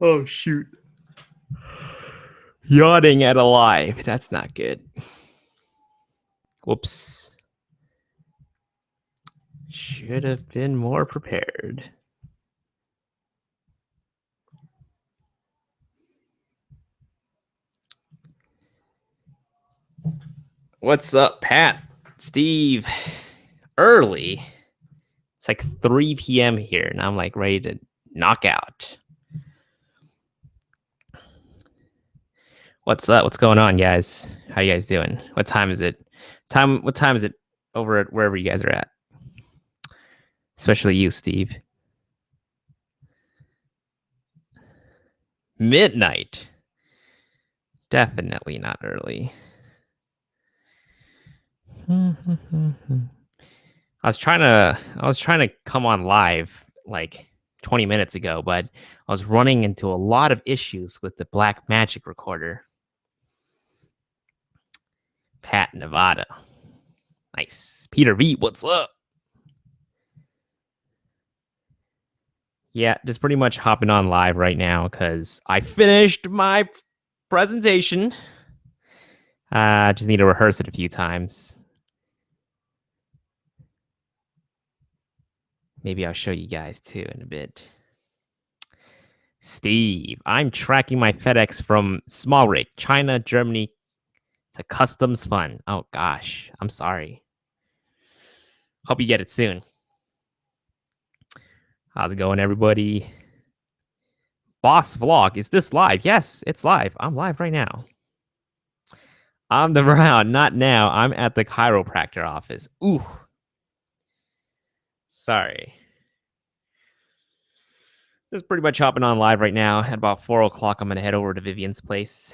Oh, shoot. Yawning at a live. That's not good. Whoops. Should have been more prepared. What's up, Pat? Steve? Early. It's like 3 p.m. here, and I'm like ready to knock out. What's up? What's going on, guys? How you guys doing? What time is it? What time is it over at wherever you guys are at? Especially you, Steve. Midnight. Definitely not early. I was trying to come on live like 20 minutes ago, but I was running into a lot of issues with the Black Magic recorder. Pat, Nevada. Nice. Peter V, what's up? Yeah, just pretty much hopping on live right now because I finished my presentation. Just need to rehearse it a few times. Maybe I'll show you guys too in a bit. Steve, I'm tracking my FedEx from Small Rig, China, Germany. It's a customs fund. Oh gosh, I'm sorry. Hope you get it soon. How's it going, everybody? Boss Vlog, is this live? Yes, it's live. I'm live right now. I'm the Brown, not now. I'm at the chiropractor office. Ooh. Sorry. Just pretty much hopping on live right now. At about 4 o'clock, I'm going to head over to Vivian's place.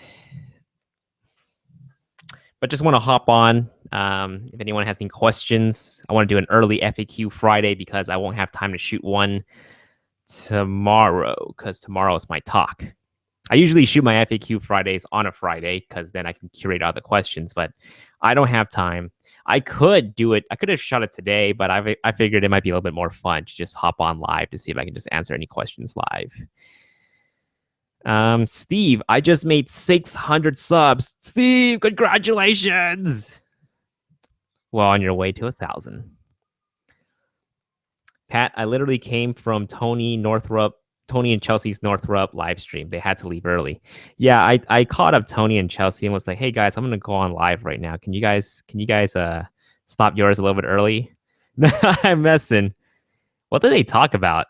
But just want to hop on. If anyone has any questions, I want to do an early FAQ Friday because I won't have time to shoot one tomorrow because tomorrow is my talk. I usually shoot my FAQ Fridays on a Friday because then I can curate all the questions, but I don't have time. I could do it. I could have shot it today, but I figured it might be a little bit more fun to just hop on live to see if I can just answer any questions live. Steve, I just made 600 subs. Steve, congratulations. Well, on your way to 1,000. Pat, I literally came from Tony and Chelsea's Northrop live stream. They had to leave early. Yeah, I caught up Tony and Chelsea and was like, "Hey guys, I'm gonna go on live right now. Can you guys stop yours a little bit early?" I'm messing. What did they talk about?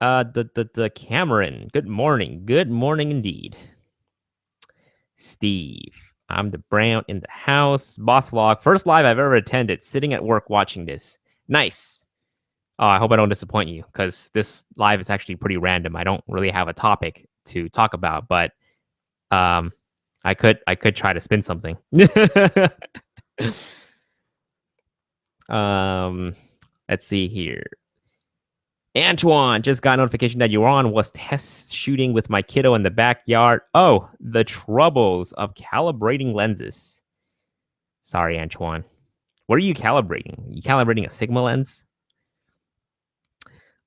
The Cameron. Good morning. Good morning indeed. Steve. I'm the Brown in the house. Boss Vlog. First live I've ever attended. Sitting at work watching this. Nice. Oh, I hope I don't disappoint you because this live is actually pretty random. I don't really have a topic to talk about, but I could try to spin something. Let's see here. Antoine just got a notification that you're on. Was test shooting with my kiddo in the backyard. Oh, the troubles of calibrating lenses. Sorry, Antoine. What are you calibrating? You calibrating a Sigma lens?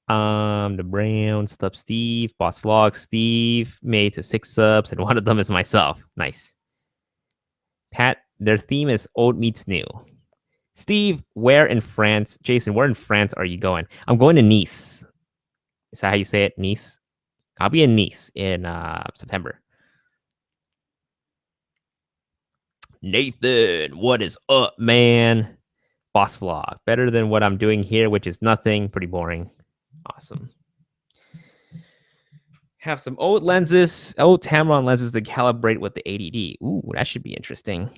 The Brown, Stub Steve, Boss Vlog, Steve made to 6 subs, and one of them is myself. Nice. Pat, their theme is old meets new. Steve, where in France? Jason, where in France are you going? I'm going to Nice. Is that how you say it? Nice? I'll be in Nice in September. Nathan, what is up, man? Boss Vlog. Better than what I'm doing here, which is nothing. Pretty boring. Awesome. Have some old lenses, old Tamron lenses to calibrate with the ADD. Ooh, that should be interesting.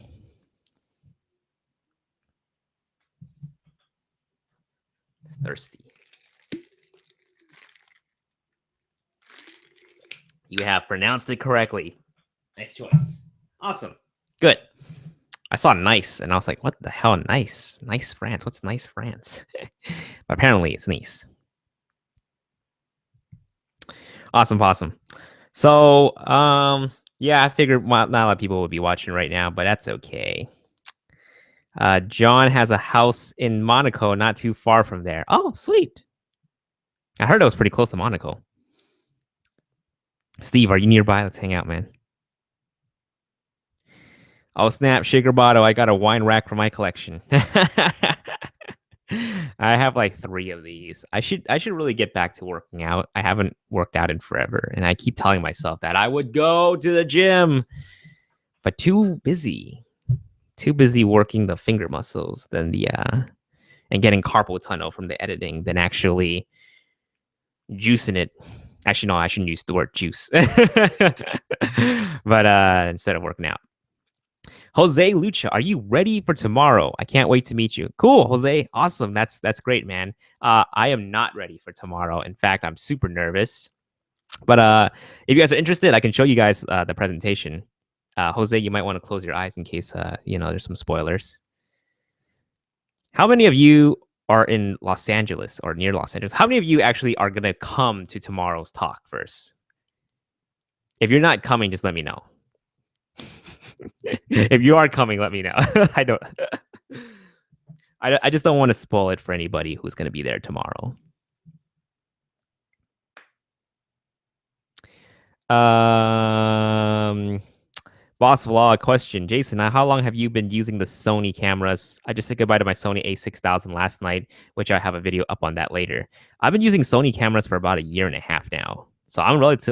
Thirsty. You have pronounced it correctly. Nice choice. Awesome. Good. I saw nice, and I was like, what the hell, nice? Nice France. What's nice France? But apparently it's Nice. Awesome. So, yeah, I figured not a lot of people would be watching right now, but that's okay. John has a house in Monaco, not too far from there. Oh, sweet. I heard it was pretty close to Monaco. Steve, are you nearby? Let's hang out, man. Oh, snap, Shaker Bottle. I got a wine rack for my collection. I have like 3 of these. I should really get back to working out. I haven't worked out in forever, and I keep telling myself that I would go to the gym, but too busy. Too busy working the finger muscles than the and getting carpal tunnel from the editing than actually juicing it. Actually, no, I shouldn't use the word juice. But instead of working out. Jose Lucha, are you ready for tomorrow? I can't wait to meet you. Cool, Jose. Awesome. That's great, man. I am not ready for tomorrow. In fact, I'm super nervous. But if you guys are interested, I can show you guys the presentation. Jose, you might want to close your eyes in case there's some spoilers. How many of you are in Los Angeles or near Los Angeles? How many of you actually are gonna come to tomorrow's talk first? If you're not coming, just let me know. If you are coming, let me know. I don't. I just don't want to spoil it for anybody who's going to be there tomorrow. Boss Vlog question. Jason, how long have you been using the Sony cameras? I just said goodbye to my Sony A6000 last night, which I have a video up on that later. I've been using Sony cameras for about 1.5 years now. So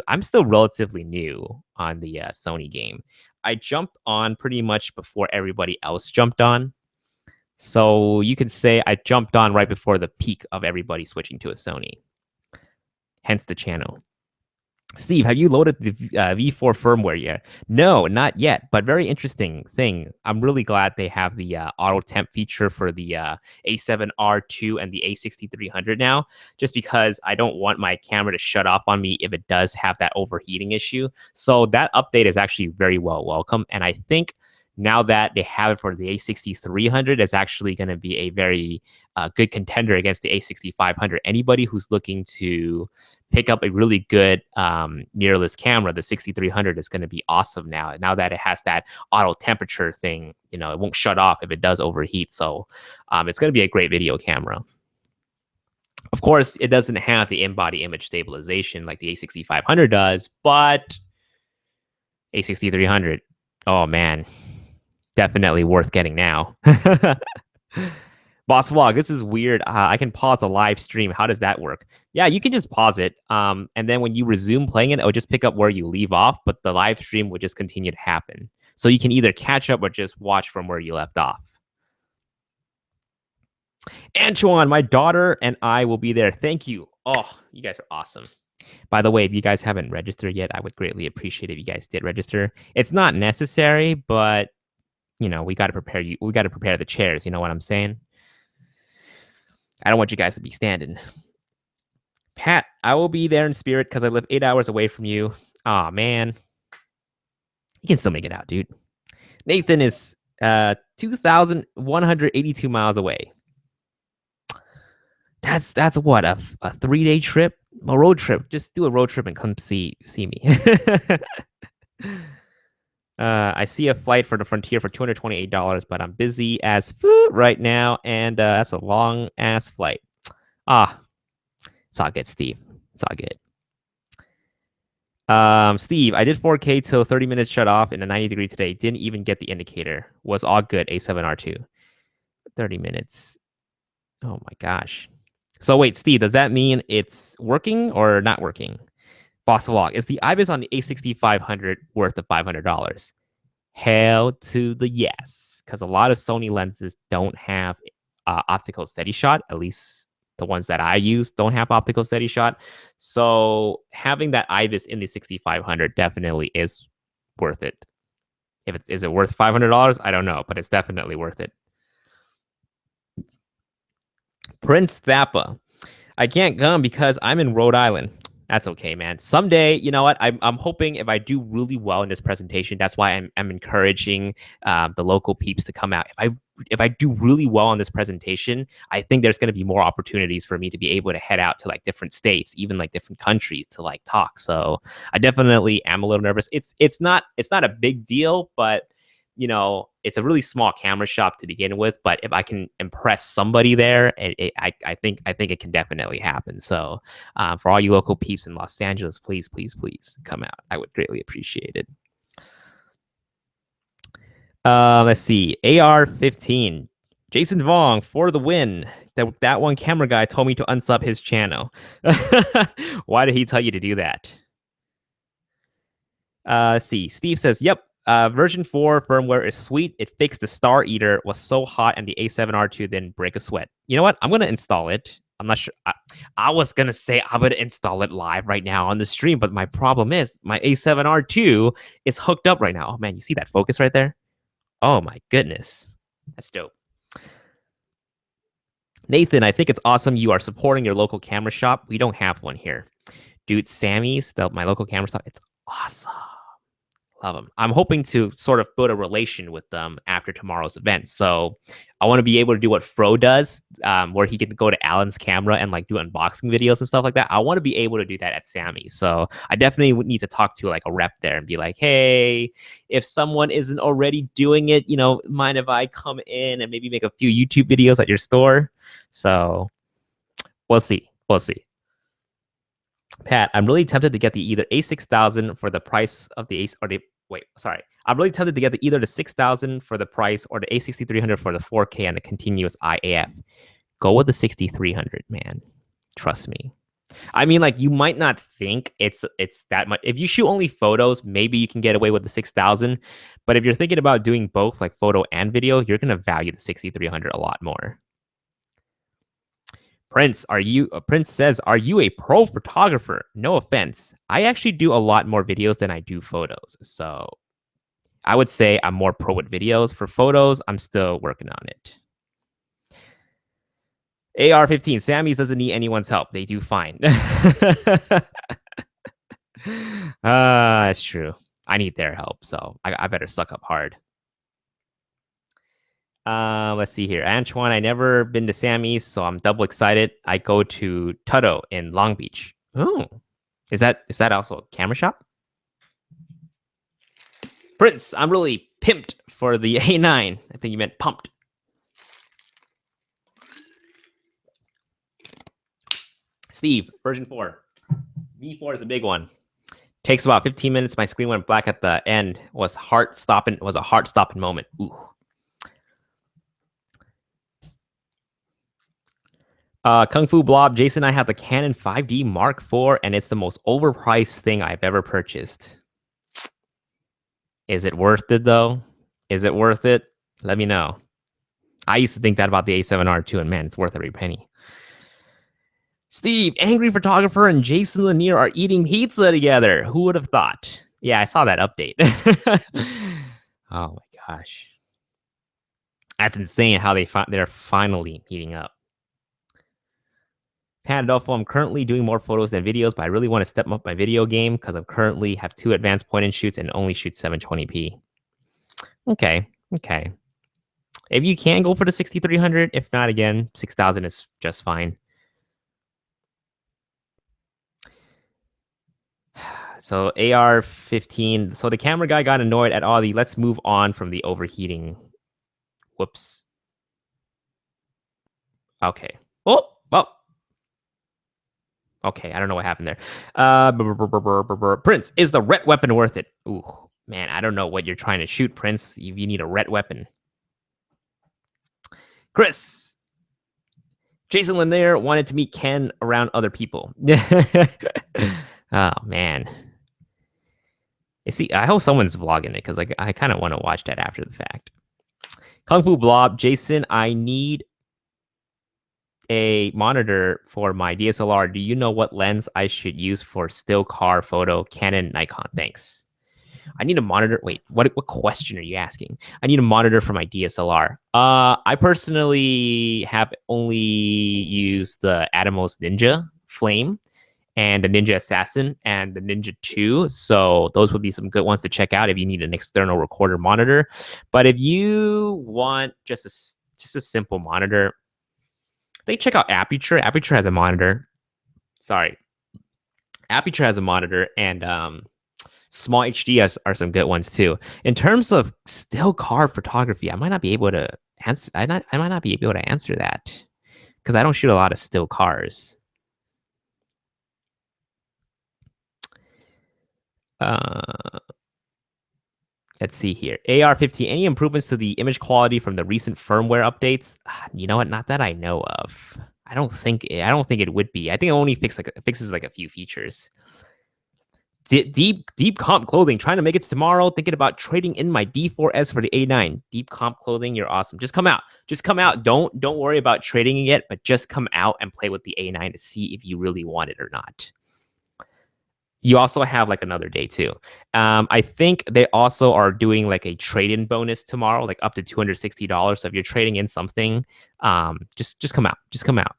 I'm still relatively new on the Sony game. I jumped on pretty much before everybody else jumped on. So you could say I jumped on right before the peak of everybody switching to a Sony. Hence the channel. Steve, have you loaded the V4 firmware yet? No, not yet, but very interesting thing. I'm really glad they have the auto temp feature for the A7R2 and the A6300 now, just because I don't want my camera to shut off on me if it does have that overheating issue. So that update is actually very well welcome, and I think now that they have it for the A6300, it's actually going to be a very good contender against the A6500. Anybody who's looking to pick up a really good mirrorless camera, the 6300 is going to be awesome now. Now that it has that auto temperature thing, it won't shut off if it does overheat. So it's going to be a great video camera. Of course, it doesn't have the in-body image stabilization like the A6500 does, but A6300, oh man, definitely worth getting now. Boss Vlog, this is weird. I can pause a live stream. How does that work? Yeah, you can just pause it. And then when you resume playing it, it'll just pick up where you leave off, but the live stream would just continue to happen. So you can either catch up or just watch from where you left off. Antoine, my daughter and I will be there. Thank you. Oh, you guys are awesome. By the way, if you guys haven't registered yet, I would greatly appreciate if you guys did register. It's not necessary, but we got to prepare you. We got to prepare the chairs. You know what I'm saying? I don't want you guys to be standing. Pat, I will be there in spirit because I live 8 hours away from you. Aw, man. You can still make it out, dude. Nathan is 2,182 miles away. That's what, a 3-day trip? A road trip. Just do a road trip and come see me. I see a flight for the Frontier for $228, but I'm busy as food right now, and that's a long ass flight. It's all good, Steve. It's all good. Steve, I did 4K till 30 minutes shut off in a 90-degree today. Didn't even get the indicator. Was all good. A7R2. 30 minutes. Oh my gosh. So wait, Steve, does that mean it's working or not working? Boss Vlog, is the IBIS on the A6500 worth the $500? Hell to the yes, because a lot of Sony lenses don't have optical steady shot. At least the ones that I use don't have optical steady shot. So having that IBIS in the 6500 definitely is worth it. Is it worth $500? I don't know, but it's definitely worth it. Prince Thappa, I can't come because I'm in Rhode Island. That's okay, man. Someday, you know what? I'm hoping if I do really well in this presentation, that's why I'm encouraging the local peeps to come out. If I do really well on this presentation, I think there's going to be more opportunities for me to be able to head out to like different states, even like different countries to like talk. So I definitely am a little nervous. It's not a big deal, but it's a really small camera shop to begin with, but if I can impress somebody there, I think it can definitely happen. So for all you local peeps in Los Angeles, please, please, please come out. I would greatly appreciate it. Let's see. AR-15. Jason Vong for the win. That one camera guy told me to unsub his channel. Why did he tell you to do that? Let's see. Steve says, yep. Version 4 firmware is sweet. It fixed the Star Eater was so hot and the A7R2 didn't break a sweat. You know what? I'm going to install it. I'm not sure. I was going to say I'm going to install it live right now on the stream, but my problem is my A7R2 is hooked up right now. Oh, man, you see that focus right there? Oh, my goodness. That's dope. Nathan, I think it's awesome you are supporting your local camera shop. We don't have one here. Dude, Sammy's, my local camera shop, it's awesome. Love them. I'm hoping to sort of build a relation with them after tomorrow's event. So I want to be able to do what Fro does, where he can go to Alan's camera and like do unboxing videos and stuff like that. I want to be able to do that at Samy. So I definitely would need to talk to like a rep there and be like, hey, if someone isn't already doing it, mind if I come in and maybe make a few YouTube videos at your store? So we'll see. We'll see. Pat, I'm really tempted to get the either A6000 for the price of the I'm really tempted to get either the 6000 for the price or the A6300 for the 4K and the continuous IAF. Go with the 6300, man. Trust me. I mean, like, you might not think it's that much. If you shoot only photos, maybe you can get away with the 6000. But if you're thinking about doing both, like photo and video, you're going to value the 6300 a lot more. Prince says, are you a pro photographer? No offense. I actually do a lot more videos than I do photos. So I would say I'm more pro with videos. For photos, I'm still working on it. AR-15, Sammy's doesn't need anyone's help. They do fine. That's true. I need their help, so I better suck up hard. Let's see here. Antoine, I never been to Sammy's, so I'm double excited. I go to Tutto in Long Beach. Oh, is that also a camera shop? Prince, I'm really pimped for the A9. I think you meant pumped. Steve, version 4. V4 is a big one. Takes about 15 minutes. My screen went black at the end. Was a heart-stopping moment. Ooh. Kung Fu Blob, Jason, I have the Canon 5D Mark IV, and it's the most overpriced thing I've ever purchased. Is it worth it, though? Is it worth it? Let me know. I used to think that about the A7R2, and man, it's worth every penny. Steve, Angry Photographer and Jason Lanier are eating pizza together. Who would have thought? Yeah, I saw that update. Oh my gosh. That's insane how they're finally meeting up. Pat Adolfo, I'm currently doing more photos than videos, but I really want to step up my video game because I currently have 2 advanced point and shoots and only shoot 720p. Okay. If you can go for the 6300, if not, again, 6000 is just fine. So AR-15. So the camera guy got annoyed at all the let's move on from the overheating. Whoops. Okay. Oh. Okay, I don't know what happened there. Prince, is the ret weapon worth it? Ooh, man, I don't know what you're trying to shoot, Prince. You need a ret weapon. Chris. Jason Lanier wanted to meet Ken around other people. Oh, man. You see, I hope someone's vlogging it because I kind of want to watch that after the fact. Kung Fu Blob, Jason, I need a monitor for my DSLR. Do you know what lens I should use for still car photo? Canon, Nikon. Thanks. I need a monitor. Wait, what question are you asking? I need a monitor for my DSLR. I personally have only used the Atomos Ninja Flame and the Ninja Assassin and the Ninja 2. So those would be some good ones to check out if you need an external recorder monitor. But if you want just a simple monitor, they check out Aperture. Aperture has a monitor. Aperture has a monitor, and Small HD are some good ones too. In terms of still car photography, I might not be able to answer. I might not be able to answer that because I don't shoot a lot of still cars. Uh, let's see here. AR-15. Any improvements to the image quality from the recent firmware updates? You know what? Not that I know of. I don't think it would be. I think it only fixes like a few features. Deep comp clothing, trying to make it to tomorrow, thinking about trading in my D4S for the A9. Deep comp clothing, you're awesome. Just come out. Don't worry about trading it yet, but just come out and play with the A9 to see if you really want it or not. You also have like another day too. I think they also are doing like a trade-in bonus tomorrow, like up to $260. So if you're trading in something, just come out. Just come out.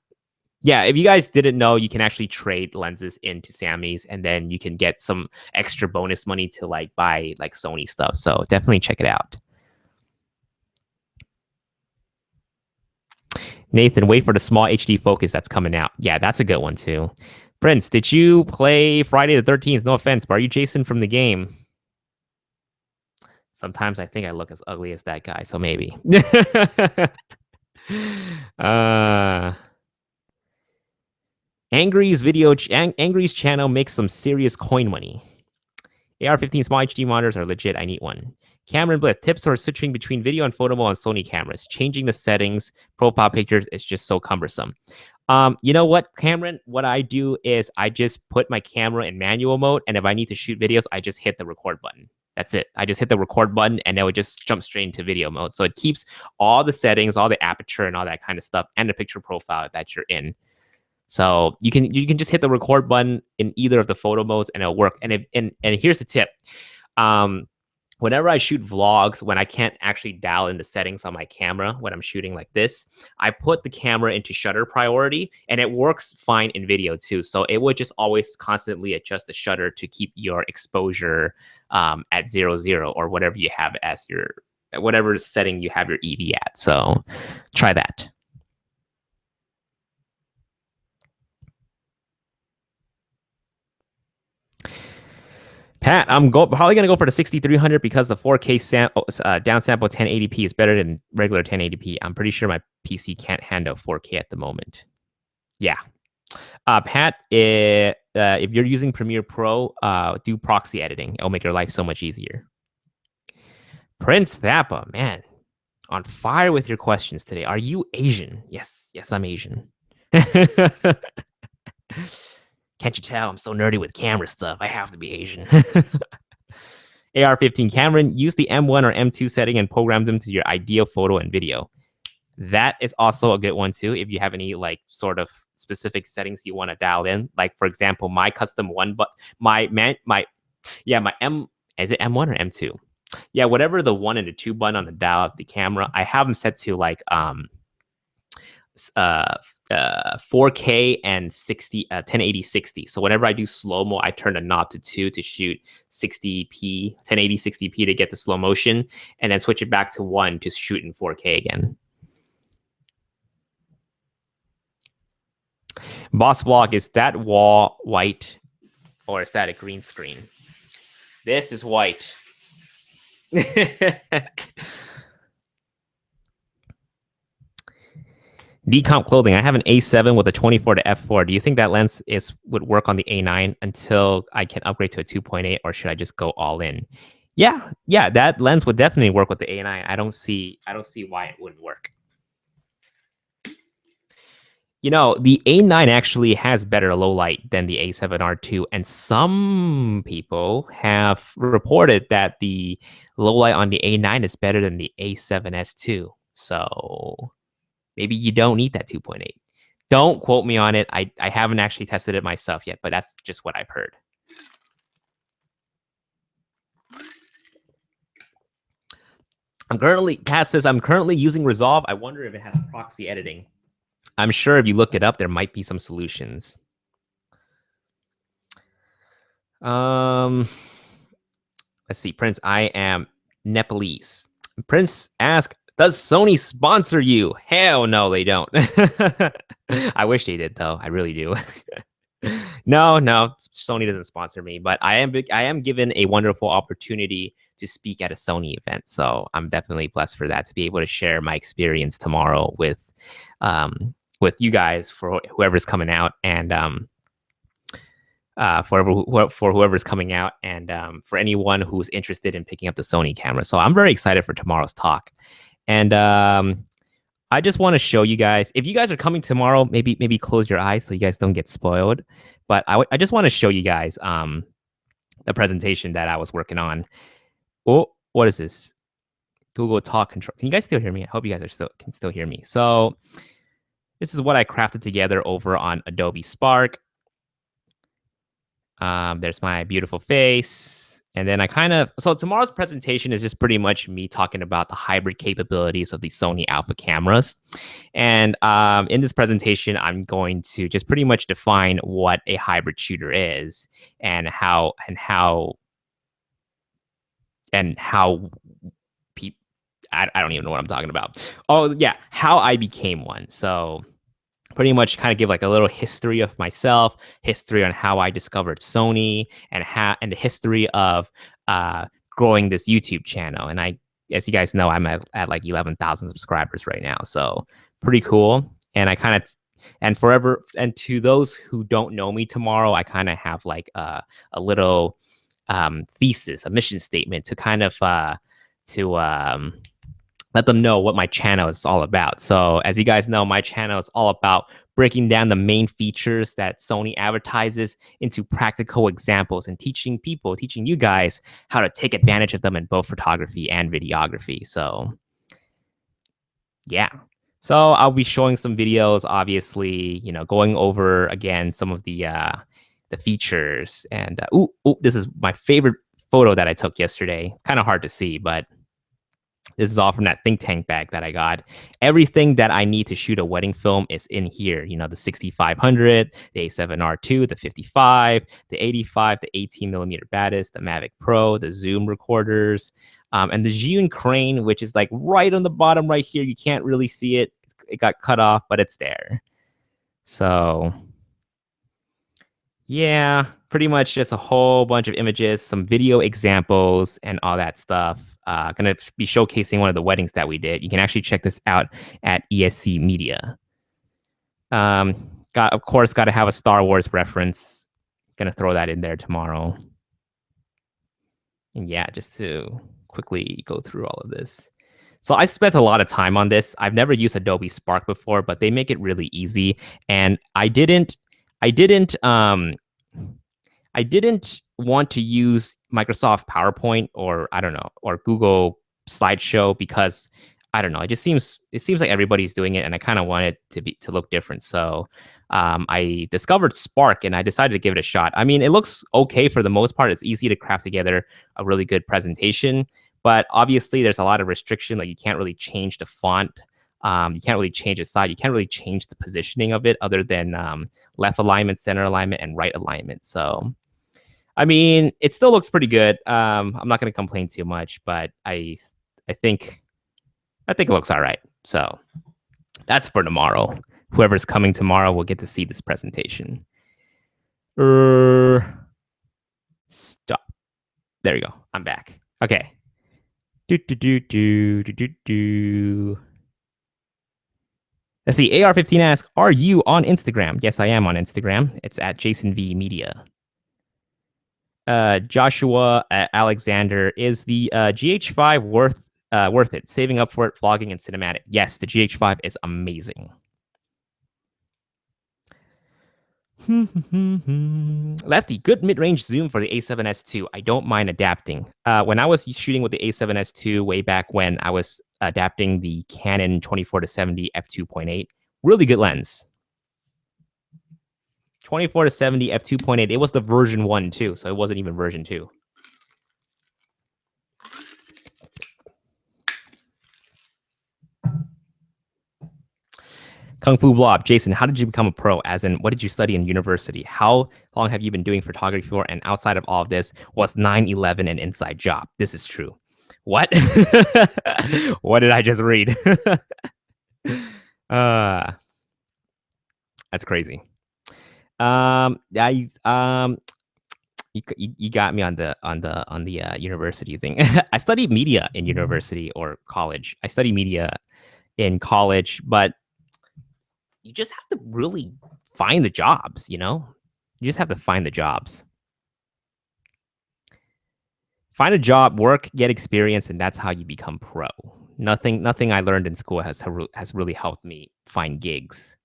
Yeah, if you guys didn't know, you can actually trade lenses into Sammy's, and then you can get some extra bonus money to like buy like Sony stuff. So definitely check it out. Nathan, wait for the small HD focus that's coming out. Yeah, that's a good one too. Prince, did you play Friday the 13th? No offense, but are you Jason from the game? Sometimes I think I look as ugly as that guy, so maybe. uh Angry's channel makes some serious coin money. AR-15 small HD monitors are legit. I need one. Cameron Bliss, tips for switching between video and photo mode on Sony cameras. Changing the settings, profile pictures is just so cumbersome. You know what, Cameron? What I do is I just put my camera in manual mode, and if I need to shoot videos, I just hit the record button. That's it. I just hit the record button, and it would just jump straight into video mode. So it keeps all the settings, all the aperture, and all that kind of stuff, and the picture profile that you're in. So you can just hit the record button in either of the photo modes and it'll work. And here's the tip. Whenever I shoot vlogs, when I can't actually dial in the settings on my camera when I'm shooting like this, I put the camera into shutter priority, and it works fine in video too. So it would just always constantly adjust the shutter to keep your exposure at 0, or whatever you have as whatever setting you have your EV at. So try that. Pat, I'm probably going to go for the 6300 because the 4K downsample 1080p is better than regular 1080p. I'm pretty sure my PC can't handle 4K at the moment. Yeah. Pat, if you're using Premiere Pro, do proxy editing. It'll make your life so much easier. Prince Thappa, man, on fire with your questions today. Are you Asian? Yes, I'm Asian. Can't you tell? I'm so nerdy with camera stuff. I have to be Asian. AR-15 Cameron, use the M1 or M2 setting and program them to your ideal photo and video. That is also a good one too. If you have any like sort of specific settings you want to dial in, like for example, my custom one, but my M, is it M1 or M2? Yeah, whatever the 1 and the 2 button on the dial of the camera, I have them set to like 4K and 1080 60. So whenever I do slow mo, I turn the knob to 2 to shoot 60p, 1080 60p to get the slow motion, and then switch it back to 1 to shoot in 4K again. Boss Vlog, is that wall white or is that a green screen? This is white. Decomp clothing. I have an A7 with a 24 to f4. Do you think that lens would work on the A9 until I can upgrade to a 2.8, or should I just go all in? Yeah, that lens would definitely work with the A9. I don't see why it wouldn't work. You know, the A9 actually has better low light than the A7R2, and some people have reported that the low light on the A9 is better than the A7S2. So maybe you don't need that 2.8. Don't quote me on it. I haven't actually tested it myself yet, but that's just what I've heard. Pat says, I'm currently using Resolve. I wonder if it has proxy editing. I'm sure if you look it up, there might be some solutions. Let's see. Prince, I am Nepalese. Prince ask, does Sony sponsor you? Hell no, they don't. I wish they did, though. I really do. No, no, Sony doesn't sponsor me, but I am given a wonderful opportunity to speak at a Sony event. So I'm definitely blessed for that, to be able to share my experience tomorrow with you guys, for whoever's coming out, and for whoever's coming out, and for anyone who's interested in picking up the Sony camera. So I'm very excited for tomorrow's talk. And I just want to show you guys, if you guys are coming tomorrow, maybe close your eyes so you guys don't get spoiled. But I just want to show you guys the presentation that I was working on. Oh, what is this? Google Talk Control. Can you guys still hear me? I hope you guys can still hear me. So this is what I crafted together over on Adobe Spark. There's my beautiful face. And then so tomorrow's presentation is just pretty much me talking about the hybrid capabilities of the Sony Alpha cameras. And in this presentation, I'm going to just pretty much define what a hybrid shooter is, and how I don't even know what I'm talking about. Oh yeah, how I became one. So pretty much kind of give like a little history of myself, history on how I discovered Sony, and the history of growing this YouTube channel. And as you guys know, I'm at like 11,000 subscribers right now, so pretty cool. And and to those who don't know me tomorrow, I kind of have like a little thesis, a mission statement to kind of let them know what my channel is all about. So as you guys know, my channel is all about breaking down the main features that Sony advertises into practical examples, and teaching you guys how to take advantage of them in both photography and videography. So yeah. So I'll be showing some videos, obviously, going over again some of the features. And this is my favorite photo that I took yesterday. It's kind of hard to see, but this is all from that think tank bag that I got. Everything that I need to shoot a wedding film is in here. The 6500, the A7R2, the 55, the 85, the 18 millimeter Batis, the Mavic Pro, the Zoom recorders, and the Zhiyun crane, which is like right on the bottom right here. You can't really see it. It got cut off, but it's there. So yeah, pretty much just a whole bunch of images, some video examples, and all that stuff. Gonna be showcasing one of the weddings that we did. You can actually check this out at ESC Media. Got to have a Star Wars reference. Gonna throw that in there tomorrow. And yeah, just to quickly go through all of this. So I spent a lot of time on this. I've never used Adobe Spark before, but they make it really easy. And I didn't want to use Microsoft PowerPoint, or I don't know, or Google Slideshow, because I don't know, it seems like everybody's doing it, and I kind of want it to look different. So I discovered Spark, and I decided to give it a shot. I mean, it looks okay for the most part. It's easy to craft together a really good presentation, but obviously there's a lot of restriction. Like, you can't really change the font. You can't really change the size. You can't really change the positioning of it, other than left alignment, center alignment, and right alignment. So, I mean, it still looks pretty good. I'm not going to complain too much, but I think it looks all right. So that's for tomorrow. Whoever's coming tomorrow will get to see this presentation. Stop. There you go. I'm back. Okay. Let's see. AR15 asks, "Are you on Instagram?" Yes, I am on Instagram. It's at Jason V Media. Joshua Alexander, "Is the GH5 worth it? Saving up for it, vlogging and cinematic." Yes, the GH5 is amazing. Lefty, "Good mid-range zoom for the A7S II. I don't mind adapting. When I was shooting with the A7S II way back when, I was adapting the Canon 24-70 f2.8. Really good lens. 24-70 f2.8. It was the version 1 too, so it wasn't even version 2. Kung Fu Blob, "Jason, how did you become a pro? As in, what did you study in university? How long have you been doing photography for? And outside of all of this, was 9/11 an inside job?" This is true. What? What did I just read? That's crazy. I you got me on the university thing. I studied media in university or college. I studied media in college, but you just have to really find the jobs, you know? You just have to find the jobs. Find a job, work, get experience, and that's how you become pro. Nothing I learned in school has really helped me find gigs.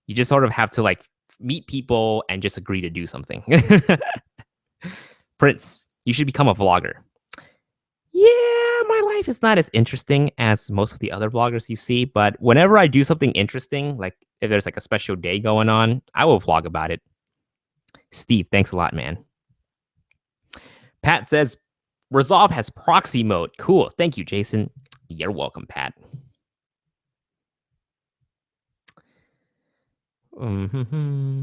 You just sort of have to like meet people and just agree to do something. Prince, you should become a vlogger. Yeah, my life is not as interesting as most of the other vloggers you see, but whenever I do something interesting, like if there's like a special day going on, I will vlog about it. Steve, thanks a lot, man. Pat says Resolve has proxy mode. Cool. Thank you, Jason. You're welcome, Pat. Mm-hmm.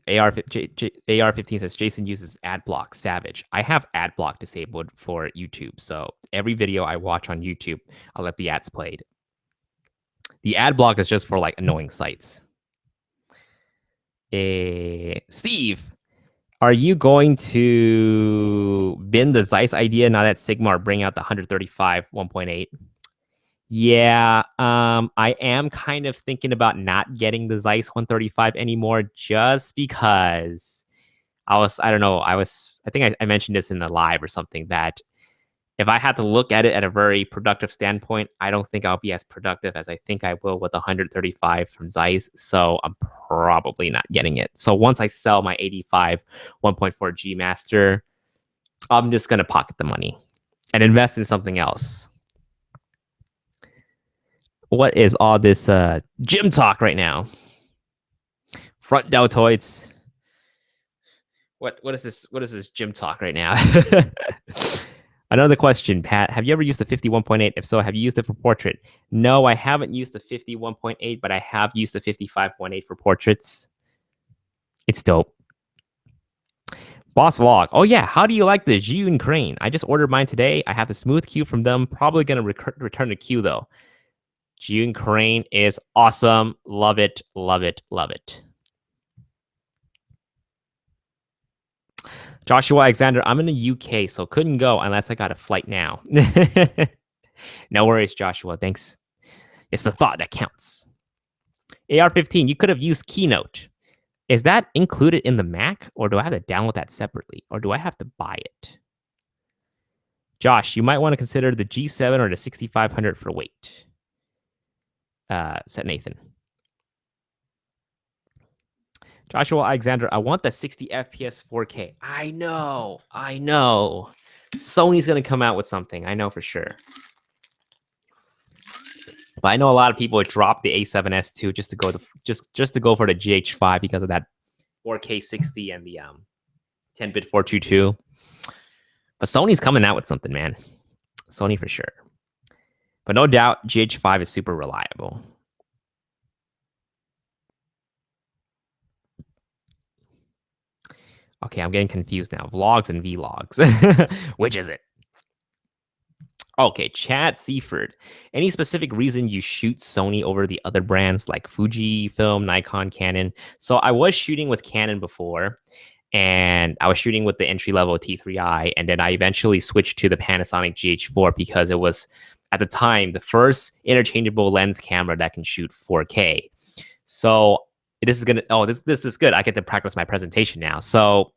AR15 says Jason uses ad block. Savage. I have ad block disabled for YouTube, so every video I watch on YouTube, I'll let the ads played. The ad block is just for like annoying sites. Steve, are you going to bin the Zeiss idea now that Sigma are bringing out the 135 1.8? Yeah, I am kind of thinking about not getting the Zeiss 135 anymore just because I don't know, I think I mentioned this in the live or something that if I had to look at it at a very productive standpoint, I don't think I'll be as productive as I think I will with 135 from Zeiss. So I'm probably not getting it. So once I sell my 85 1.4 G Master, I'm just going to pocket the money and invest in something else. What is all this gym talk right now? Front deltoids. What is this? What is this gym talk right now? Another question, Pat. Have you ever used the 51.8? If so, have you used it for portrait? No, I haven't used the 51.8, but I have used the 55.8 for portraits. It's dope. Boss Vlog. Oh, yeah. How do you like the Zhiyun crane? I just ordered mine today. I have the smooth Q from them. Probably going to return the Q, though. Zhiyun crane is awesome. Love it. Love it. Love it. Joshua Alexander, I'm in the UK, so couldn't go unless I got a flight now. No worries, Joshua. Thanks. It's the thought that counts. AR15, you could have used Keynote. Is that included in the Mac, or do I have to download that separately, or do I have to buy it? Josh, you might want to consider the G7 or the 6500 for weight. Said Nathan. Joshua Alexander, I want the 60 FPS 4K. I know. Sony's going to come out with something. I know for sure. But I know a lot of people would drop the A7S II just to go just to go for the GH5 because of that 4K 60 and the 10-bit 422. But Sony's coming out with something, man. Sony for sure. But no doubt, GH5 is super reliable. Okay, I'm getting confused now. Vlogs and vlogs. Which is it? Okay, Chad Seaford. Any specific reason you shoot Sony over the other brands like Fujifilm, Nikon, Canon? So I was shooting with Canon before, and I was shooting with the entry-level T3i, and then I eventually switched to the Panasonic GH4 because it was, at the time, the first interchangeable lens camera that can shoot 4K. So this is gonna, this is good. I get to practice my presentation now. So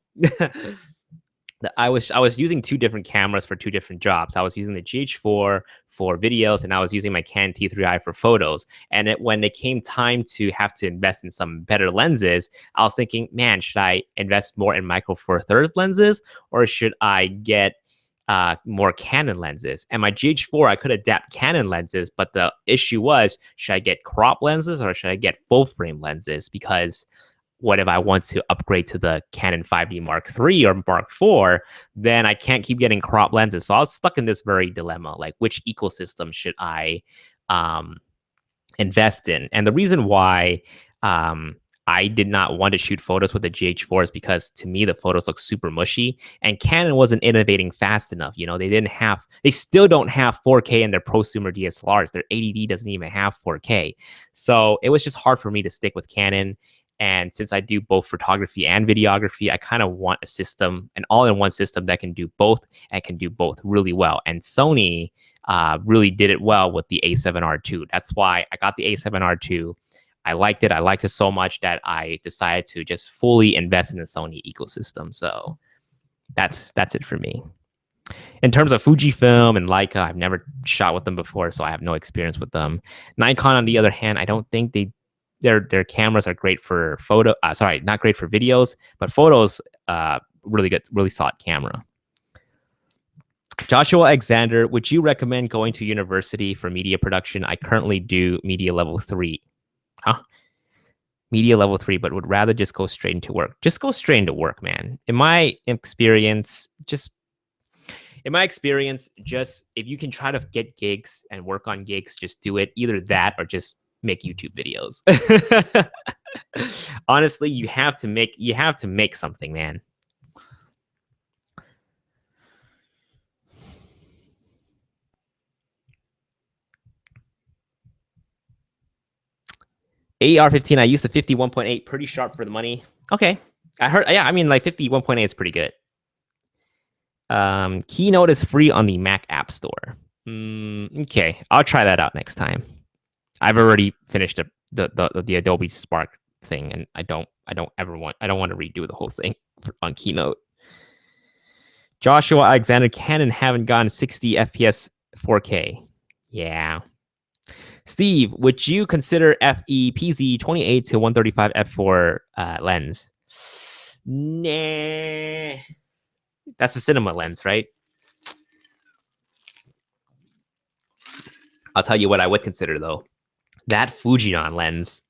I was using two different cameras for two different jobs. I was using the GH4 for videos, and I was using my Canon T3i for photos. And when it came time to have to invest in some better lenses, I was thinking, man, should I invest more in Micro Four Thirds lenses, or should I get more Canon lenses? And my GH4, I could adapt Canon lenses, but the issue was, should I get crop lenses or should I get full frame lenses? Because what if I want to upgrade to the Canon 5D Mark III or Mark IV? Then I can't keep getting crop lenses. So I was stuck in this very dilemma, like which ecosystem should I invest in? And the reason why I did not want to shoot photos with the GH4s because to me the photos look super mushy, and Canon wasn't innovating fast enough. You know, they still don't have 4K in their prosumer DSLRs. Their 80D doesn't even have 4K, so it was just hard for me to stick with Canon. And since I do both photography and videography, I kind of want a system, an all-in-one system that can do both and can do both really well. And Sony really did it well with the A7R2. That's why I got the A7R2. I liked it. I liked it so much that I decided to just fully invest in the Sony ecosystem. So that's it for me. In terms of Fujifilm and Leica, I've never shot with them before, so I have no experience with them. Nikon, on the other hand, I don't think their cameras are great for photo. Sorry, not great for videos, but photos, really good, really solid camera. Joshua Alexander, would you recommend going to university for media production? I currently do media level 3. Huh? Media level 3, but would rather just go straight into work. Just go straight into work, man. In my experience, just if you can try to get gigs and work on gigs, just do it. Either that or just make YouTube videos. Honestly, you have to make something, man. AR-15, I used the 51.8, pretty sharp for the money. Okay. I heard, yeah, I mean, like 51.8 is pretty good. Keynote is free on the Mac App Store. Okay, I'll try that out next time. I've already finished the Adobe Spark thing, and I don't want to redo the whole thing on Keynote. Joshua Alexander, Canon haven't gotten 60 FPS 4K. Yeah. Steve, would you consider FE-PZ 28 to 135 f4 lens? Nah. That's a cinema lens, right? I'll tell you what I would consider, though. That Fujinon lens,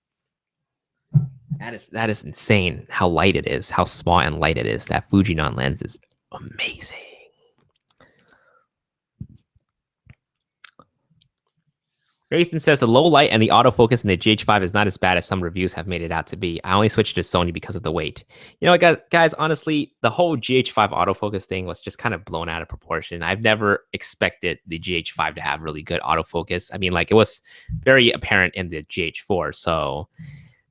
that is insane how light it is, how small and light it is. That Fujinon lens is amazing. Nathan says the low light and the autofocus in the GH5 is not as bad as some reviews have made it out to be. I only switched to Sony because of the weight. You know, guys, honestly, the whole GH5 autofocus thing was just kind of blown out of proportion. I've never expected the GH5 to have really good autofocus. I mean, like, it was very apparent in the GH4. So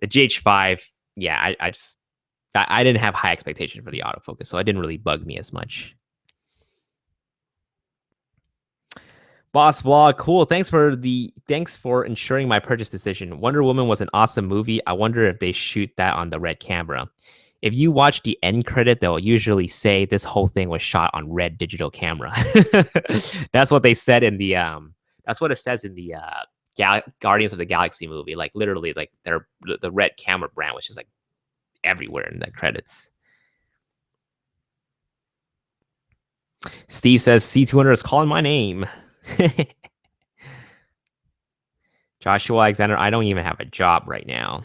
the GH5, yeah, I didn't have high expectation for the autofocus, so it didn't really bug me as much. Boss Vlog, cool. Thanks for ensuring my purchase decision. Wonder Woman was an awesome movie. I wonder if they shoot that on the red camera. If you watch the end credit, they'll usually say this whole thing was shot on red digital camera. That's what they said in the that's what it says in the Guardians of the Galaxy movie. Like, literally, like, the red camera brand was just like everywhere in the credits. Steve says C200 is calling my name. Joshua Alexander, I don't even have a job right now.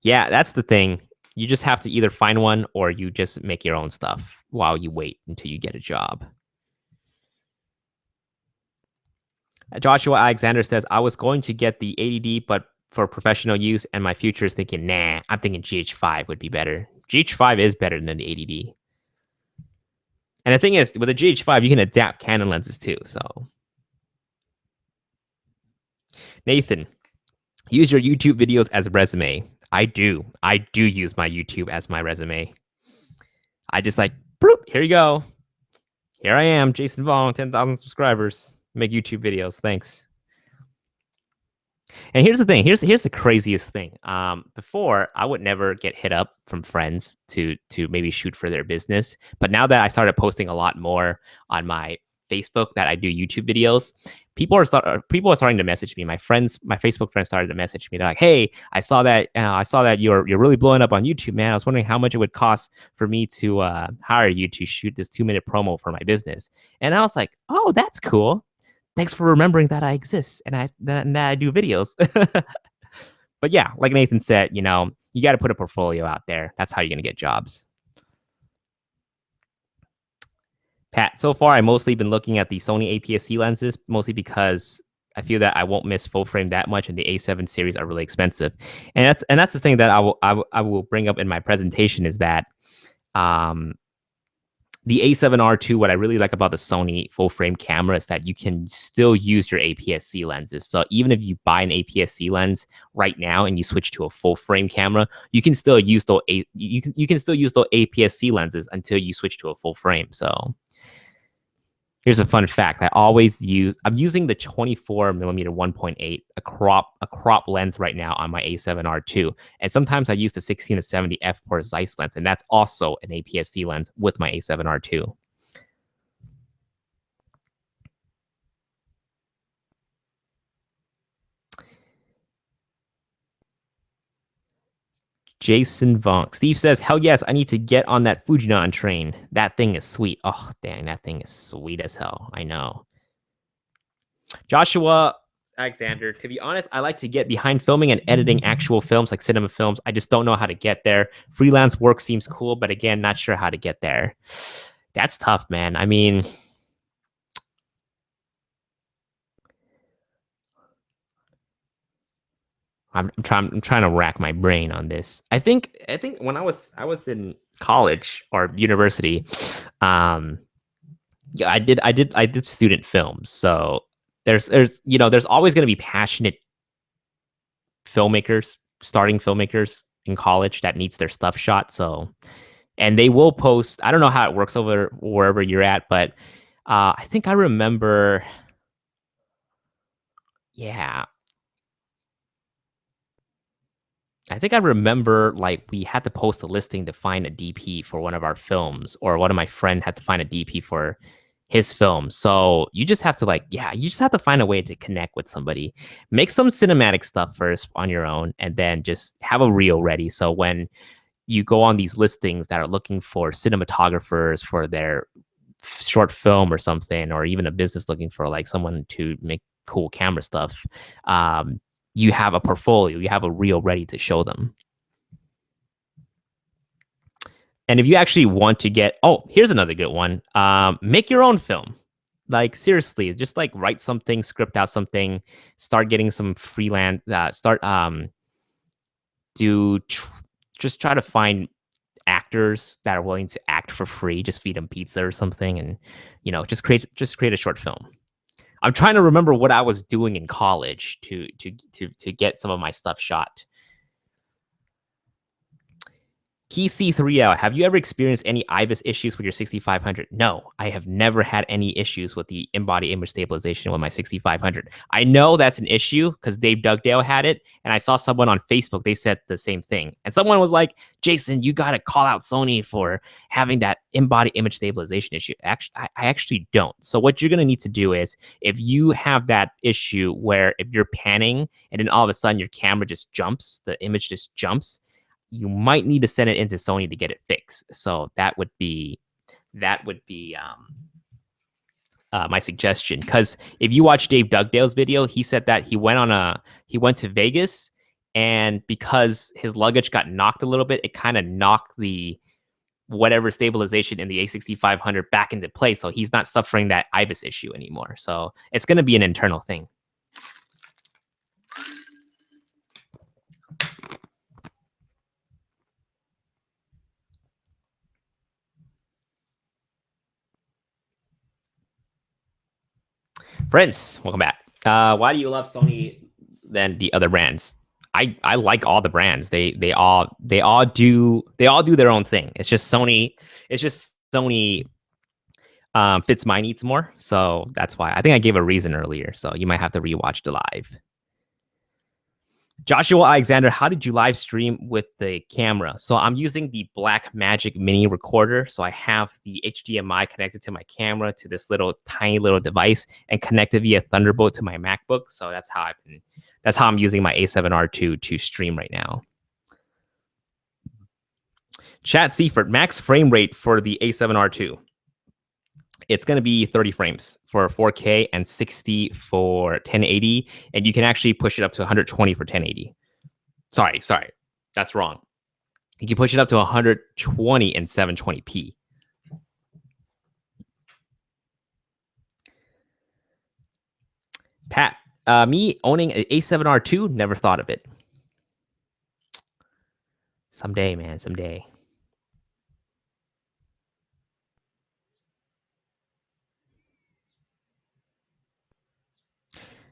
Yeah, that's the thing. You just have to either find one or you just make your own stuff while you wait until you get a job. Joshua Alexander says, I was going to get the 80D, but for professional use, and my future is thinking, nah, I'm thinking GH5 would be better. GH5 is better than the 80D. And the thing is, with a GH5, you can adapt Canon lenses too, so. Nathan, use your YouTube videos as a resume. I do use my YouTube as my resume. I just like, boop, here you go. Here I am, Jason Vong, 10,000 subscribers. Make YouTube videos. Thanks. And here's the thing. Here's the craziest thing. Before, I would never get hit up from friends to maybe shoot for their business. But now that I started posting a lot more on my Facebook that I do YouTube videos, people are starting to message me. My Facebook friends started to message me. They're like, "Hey, I saw that you're really blowing up on YouTube, man. I was wondering how much it would cost for me to hire you to shoot this 2-minute promo for my business." And I was like, "Oh, that's cool. Thanks for remembering that I exist and that I do videos." But yeah, like Nathan said, you know, you got to put a portfolio out there. That's how you're gonna get jobs. Pat, so far, I've mostly been looking at the Sony APS-C lenses, mostly because I feel that I won't miss full frame that much, and the A7 series are really expensive. And that's the thing that I will bring up in my presentation is that um, the A7R2, what I really like about the Sony full frame camera is that you can still use your APS-C lenses. So even if you buy an APS-C lens right now and you switch to a full frame camera, you can still use those you can still use those APS-C lenses until you switch to a full frame. So here's a fun fact. I'm using the 24mm 1.8, a crop lens right now on my A7R2. And sometimes I use the 16 to 70 f4 Zeiss lens, and that's also an APS-C lens with my A7R2. Jason Vonk. Steve says, hell yes, I need to get on that Fujinon train. That thing is sweet. Oh, dang, that thing is sweet as hell. I know. Joshua Alexander, to be honest, I like to get behind filming and editing actual films like cinema films. I just don't know how to get there. Freelance work seems cool, but again, not sure how to get there. That's tough, man. I mean, I'm trying to rack my brain on this. I think when I was in college or university, um, yeah, I did student films. So there's always going to be passionate filmmakers, starting filmmakers in college that needs their stuff shot. So, and they will post. I don't know how it works over wherever you're at, but I think I remember. Yeah, I think I remember like we had to post a listing to find a DP for one of our films, or one of my friend had to find a DP for his film. So you just have to you just have to find a way to connect with somebody, make some cinematic stuff first on your own, and then just have a reel ready. So when you go on these listings that are looking for cinematographers for their short film or something, or even a business looking for like someone to make cool camera stuff, you have a portfolio, you have a reel ready to show them. And if you actually want to get, oh, here's another good one. Make your own film. Like seriously, just like write something, script out something, start getting some freelance, start do tr- just try to find actors that are willing to act for free. Just feed them pizza or something, and just create a short film. I'm trying to remember what I was doing in college to get some of my stuff shot. Key C3L, have you ever experienced any IBIS issues with your 6500? No, I have never had any issues with the in-body image stabilization with my 6500. I know that's an issue because Dave Dugdale had it, and I saw someone on Facebook, they said the same thing. And someone was like, Jason, you got to call out Sony for having that in-body image stabilization issue. Actually, I actually don't. So what you're going to need to do is, if you have that issue where if you're panning and then all of a sudden your camera just jumps, the image just jumps, you might need to send it into Sony to get it fixed. So that would be my suggestion. Because if you watch Dave Dugdale's video, he said that he went to Vegas, and because his luggage got knocked a little bit, it kind of knocked the whatever stabilization in the A6500 back into place. So he's not suffering that IBIS issue anymore. So it's going to be an internal thing. Friends, welcome back. Why do you love Sony than the other brands? I like all the brands. They all do their own thing. It's just Sony fits my needs more. So that's why I think I gave a reason earlier. So you might have to rewatch the live. Joshua Alexander, how did you live stream with the camera? So I'm using the Blackmagic Mini recorder. So I have the HDMI connected to my camera to this tiny little device and connected via Thunderbolt to my MacBook. So that's how I'm using my A7R2 to stream right now. Chat Seaford, max frame rate for the A7R2. It's going to be 30 frames for 4K and 60 for 1080. And you can actually push it up to 120 for 1080. Sorry. That's wrong. You can push it up to 120 and 720p. Pat, Me owning an A7R2, never thought of it. Someday, man, someday.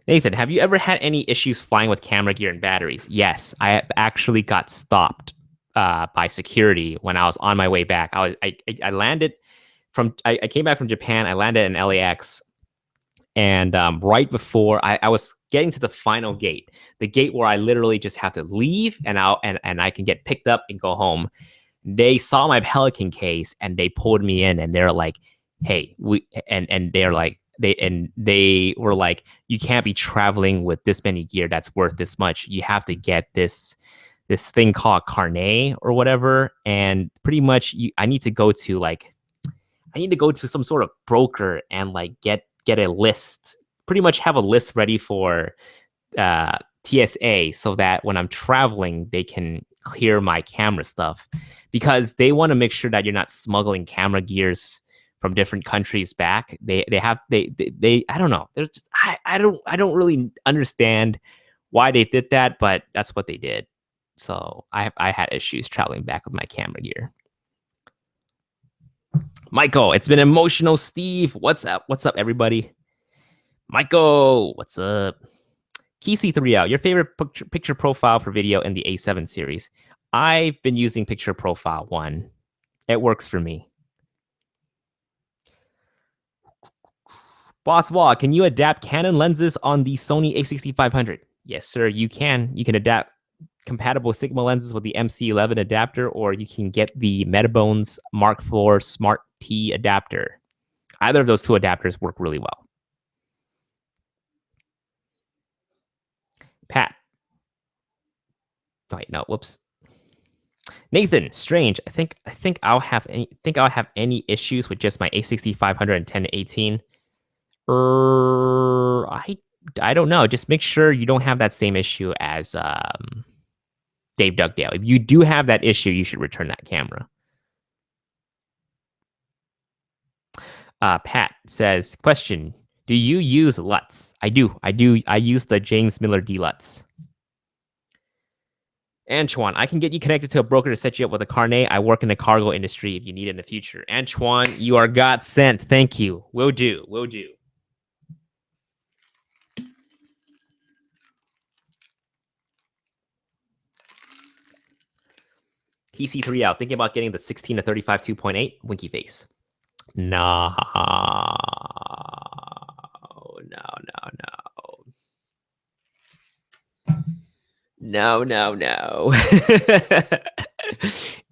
Nathan, have you ever had any issues flying with camera gear and batteries? Yes, I actually got stopped by security when I was on my way back. I landed from I came back from Japan. I landed in LAX, and right before I was getting to the final gate, the gate where I literally just have to leave and I can get picked up and go home. They saw my Pelican case and they pulled me in and they're like, "Hey, they were like, you can't be traveling with this many gear that's worth this much. You have to get this thing called carnet or whatever, and pretty much I need to go to some sort of broker and like get a list, pretty much have a list ready for TSA so that when I'm traveling, they can clear my camera stuff because they want to make sure that you're not smuggling camera gears from different countries back. They I don't know. There's just, I don't really understand why they did that, but that's what they did. So I had issues traveling back with my camera gear. Michael, it's been emotional. Steve, what's up? What's up, everybody? Michael, what's up? KC3 out. Your favorite picture profile for video in the A7 series? I've been using picture profile 1. It works for me. Boss Wall, can you adapt Canon lenses on the Sony A6500? Yes, sir, you can. You can adapt compatible Sigma lenses with the MC11 adapter, or you can get the Metabones Mark IV Smart T adapter. Either of those two adapters work really well. Pat. Oh, wait, no, whoops. Nathan, strange. I think I'll have any issues with just my A6500 and 1018. I don't know. Just make sure you don't have that same issue as Dave Dugdale. If you do have that issue, you should return that camera. Pat says, question, do you use LUTs? I do. I use the James Miller D LUTs. Antoine, I can get you connected to a broker to set you up with a carnet. I work in the cargo industry if you need it in the future. Antoine, you are God sent. Thank you. Will do. Will do. TC3 out. Thinking about getting the 16 to 35 2.8. Winky face. No. No.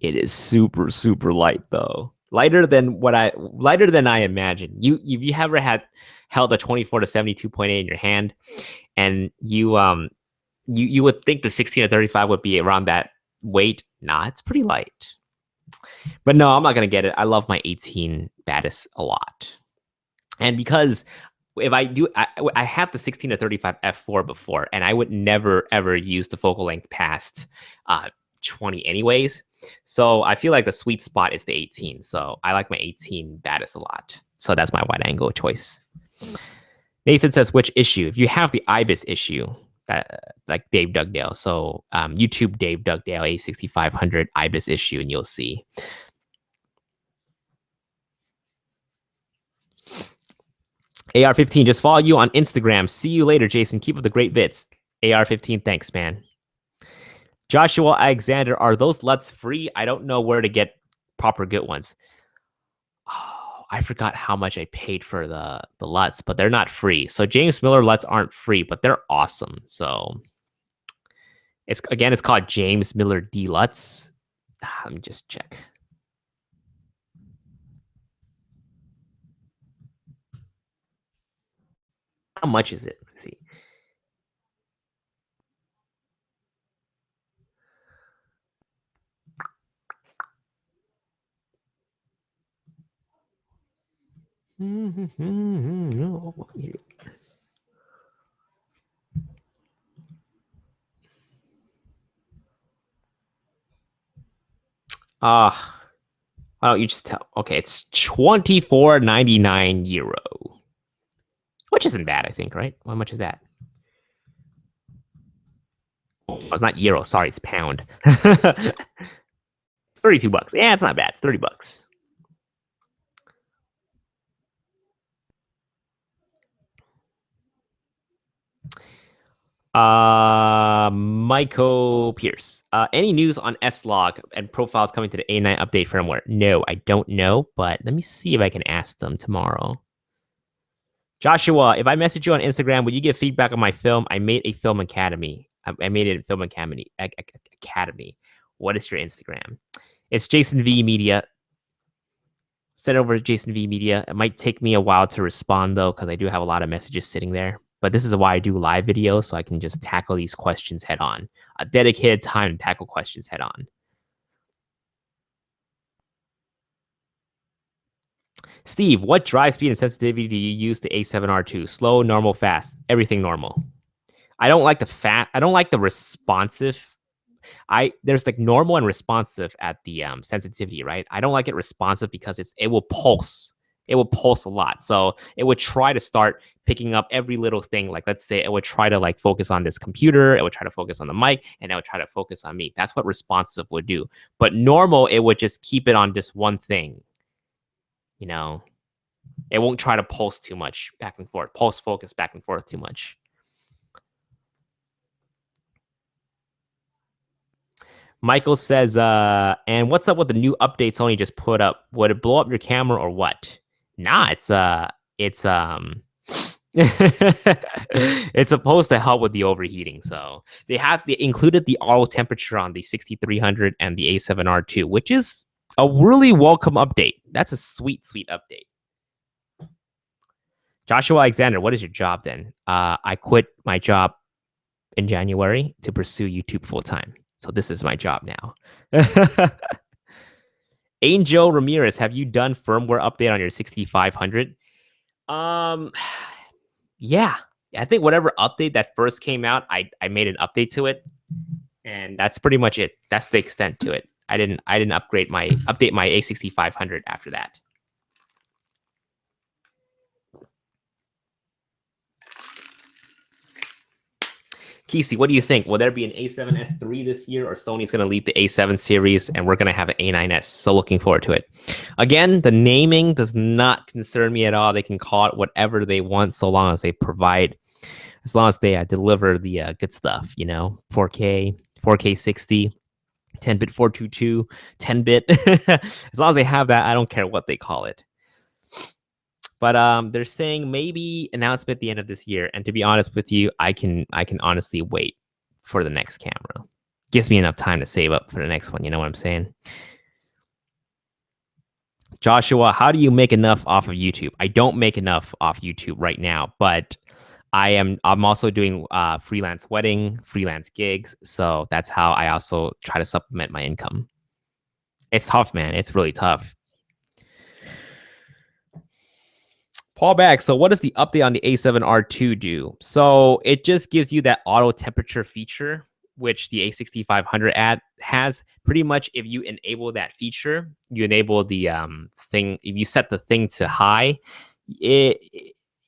It is super light though. Lighter than I imagined. You ever held a 24 to 72.8 in your hand, and you would think the 16 to 35 would be around that weight. Nah, it's pretty light. But no, I'm not gonna get it. I love my 18 Batis a lot, and because if I had the 16 to 35 f4 before, and I would never ever use the focal length past 20 anyways. So I feel like the sweet spot is the 18. So I like my 18 Batis a lot. So that's my wide angle choice. Nathan says, which issue? If you have the IBIS issue, like Dave Dugdale. So YouTube Dave Dugdale A6500 IBIS issue, and you'll see. AR15, just follow you on Instagram. See you later, Jason. Keep up the great bits. AR15, thanks, man. Joshua Alexander, are those LUTs free? I don't know where to get proper good ones. Oh, I forgot how much I paid for the LUTs, but they're not free. So James Miller LUTs aren't free, but they're awesome. So it's called James Miller D LUTs. Let me just check. How much is it? Let's see. Why don't you just tell? Okay, it's 24.99 euro, which isn't bad, I think, right? How much is that? Oh, it's not euro. Sorry, it's pound. It's $32. Yeah, it's not bad. It's $30. Michael Pierce. Any news on S-Log and profiles coming to the A9 update firmware? No, I don't know, but let me see if I can ask them tomorrow. Joshua, if I message you on Instagram, would you give feedback on my film? I made a film academy. I made it a film academy. Academy. What is your Instagram? It's Jason V Media. Send over to Jason V Media. It might take me a while to respond though, because I do have a lot of messages sitting there. But this is why I do live videos, so I can just tackle these questions head on. A dedicated time to tackle questions head on. Steve, what drive speed and sensitivity do you use to A7R2? Slow, normal, fast? Everything normal. I don't like the fat. I don't like the responsive. There's like normal and responsive at the sensitivity, right? I don't like it responsive because it will pulse. It will pulse a lot. So it would try to start picking up every little thing. Like let's say it would try to like focus on this computer. It would try to focus on the mic, and it would try to focus on me. That's what responsive would do. But normal, it would just keep it on this one thing. You know, it won't try to pulse too much back and forth. Pulse focus back and forth too much. Michael says, and what's up with the new update Sony just put up? Would it blow up your camera or what? Nah, it's it's supposed to help with the overheating. So they included the auto temperature on the 6300 and the A7R2, which is a really welcome update. That's a sweet update. Joshua Alexander, what is your job then? I quit my job in January to pursue YouTube full time. So this is my job now. Angel Ramirez, have you done firmware update on your 6500? Yeah. I think whatever update that first came out, I made an update to it, and that's pretty much it. That's the extent to it. I didn't update my A6500 after that. Kesey, what do you think? Will there be an A7S3 this year, or Sony's going to lead the A7 series and we're going to have an A9S? So looking forward to it. Again, the naming does not concern me at all. They can call it whatever they want so long as they provide, as long as they deliver the good stuff, 4K, 4K 60, 10-bit 422, 10-bit. As long as they have that, I don't care what they call it. But they're saying maybe announcement at the end of this year. And to be honest with you, I can honestly wait for the next camera. Gives me enough time to save up for the next one. You know what I'm saying? Joshua, how do you make enough off of YouTube? I don't make enough off YouTube right now, but I'm also doing freelance wedding, freelance gigs. So that's how I also try to supplement my income. It's tough, man. It's really tough. Paul Bag, so what does the update on the A7R2 do? So it just gives you that auto temperature feature, which the A6500 has. Pretty much if you enable that feature, you enable the thing, if you set the thing to high, even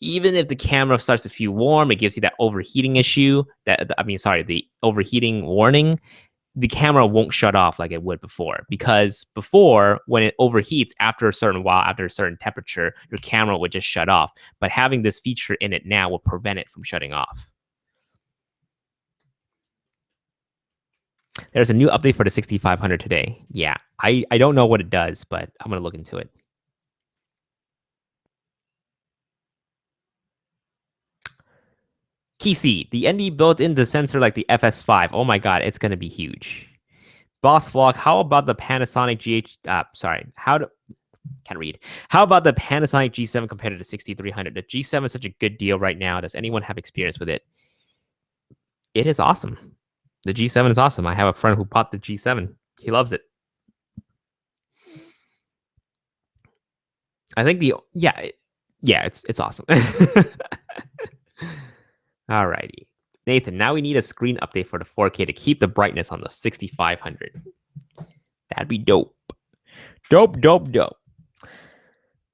if the camera starts to feel warm, it gives you that overheating issue, the overheating warning. The camera won't shut off like it would before, because before, when it overheats after a certain while, after a certain temperature, your camera would just shut off. But having this feature in it now will prevent it from shutting off. There's a new update for the 6500 today. Yeah, I don't know what it does, but I'm going to look into it. Kesey, the ND built in the sensor like the FS5. Oh my God, it's going to be huge. Boss Vlog, how about the Panasonic How about the Panasonic G7 compared to the 6300? The G7 is such a good deal right now. Does anyone have experience with it? It is awesome. The G7 is awesome. I have a friend who bought the G7. He loves it. I think it's awesome. Alrighty. Nathan, now we need a screen update for the 4K to keep the brightness on the 6500. That'd be dope. Dope.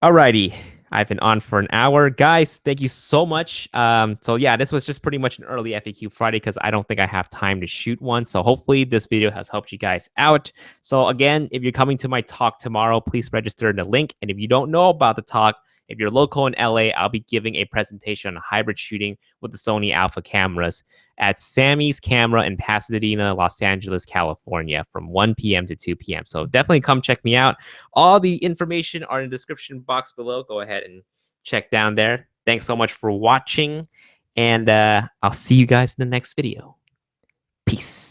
Alrighty. I've been on for an hour. Guys, thank you so much. So yeah, this was just pretty much an early FAQ Friday because I don't think I have time to shoot one. So hopefully this video has helped you guys out. So again, if you're coming to my talk tomorrow, please register in the link. And if you don't know about the talk, if you're local in LA, I'll be giving a presentation on hybrid shooting with the Sony Alpha cameras at Samy's Camera in Pasadena, Los Angeles, California from 1 p.m. to 2 p.m. So definitely come check me out. All the information are in the description box below. Go ahead and check down there. Thanks so much for watching, and I'll see you guys in the next video. Peace.